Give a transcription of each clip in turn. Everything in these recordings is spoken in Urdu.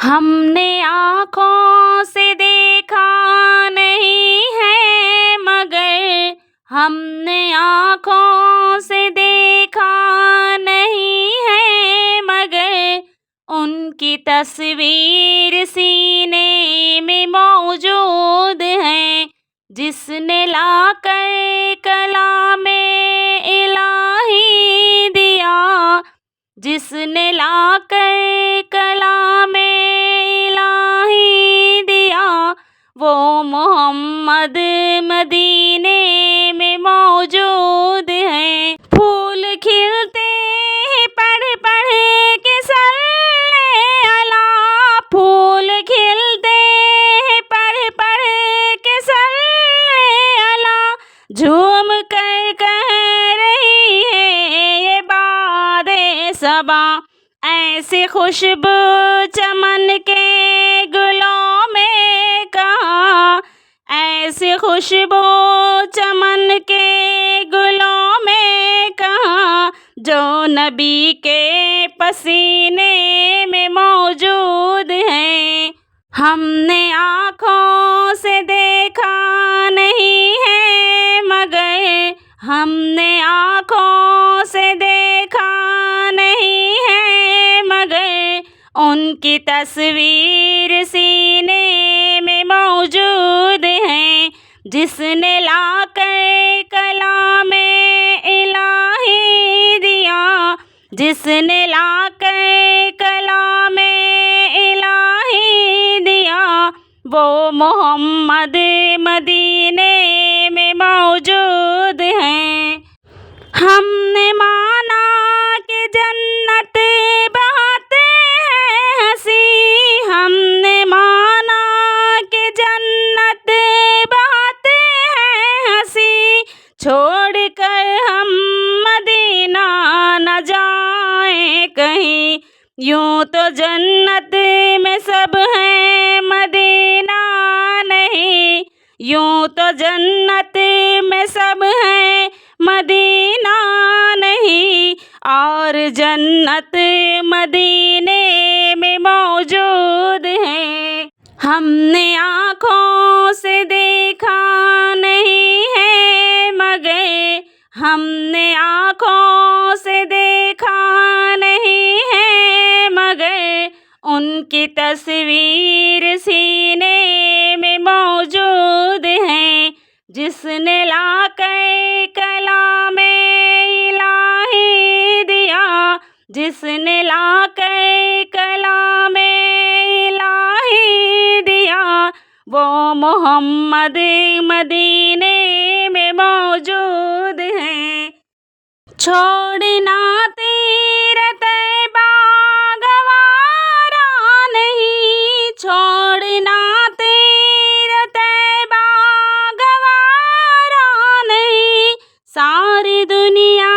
ہم نے آنکھوں سے دیکھا نہیں ہے مگر ہم نے آنکھوں سے دیکھا نہیں ہے مگر ان کی تصویر سینے میں موجود ہے، جس نے لا کر کلام الہی دیا، جس نے لا کر کلام الہی دیا، وہ محمد مدینے میں موجود ہیں۔ پھول کھلتے ہیں پڑھ پڑھ کے صلی اللہ، پھول کھلتے ہیں پڑھ پڑھ کے صلی اللہ، جھوم کر کہہ رہی ہے یہ باد صبا، ایسی خوشبو چمن کے گلوں میں کہاں، ایسی خوشبو چمن کے گلوں میں کہاں، جو نبی کے پسینے میں موجود ہیں۔ ہم نے آنکھوں سے دیکھا نہیں ہے مگر ہم نے آنکھوں سے دیکھا نہیں ہے مگر ان کی تصویر سینے میں موجود ہے، جس نے لا کر کلام الہی دیا، جس نے لا کر کلام الہی دیا، وہ محمد مدینے میں موجود ہیں۔ ہم نے مانا کہ جنت بہت ہے ہنسی، ہم نے مانا کہ جنت بہت ہے ہنسی، چھوڑ کر ہم مدینہ نہ جائیں کہیں، یوں تو جنت میں سب ہیں مدینہ نہیں، یوں تو جنت میں سب ہیں مدینہ نہیں، اور جنت مدینے میں موجود ہے۔ ہم نے آنکھوں سے دیکھا نہیں ہے مگر ہم نے آنکھوں سے دیکھا نہیں ہے مگر ان کی تصویر سینے میں موجود ہے، جس نے لا کر کلام الہی دیا، جس نے لا کر کلام الہی دیا، وہ محمد مدینے میں موجود ہیں۔ چھوڑنا تیرا طیبہ گوارا نہیں، چھوڑنا تیرا طیبہ گوارا نہیں، ساری دنیا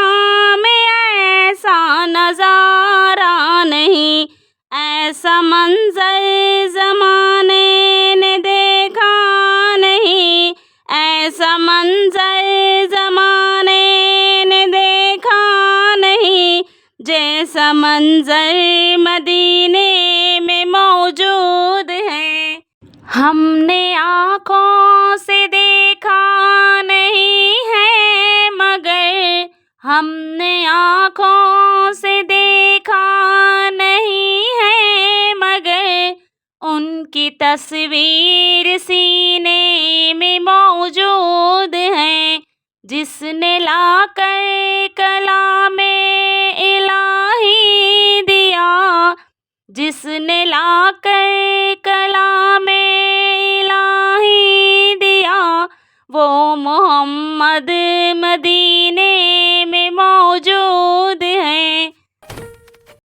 میں ایسا نظارہ نہیں، ایسا منظر زمانے نے دیکھا نہیں، ایسا منظر زمانے نے دیکھا نہیں، جیسا منظر مدینے میں موجود ہے۔ ہم نے آنکھوں سے دیکھا نہیں ہے مگر ہم نے آنکھوں سے دیکھا نہیں ہے مگر ان کی تصویر سینے میں موجود ہے، جس نے لا کر کلام الہی دیا، جس نے لا کر کلام الہی دیا، وہ محمد مدینے میں موجود ہیں۔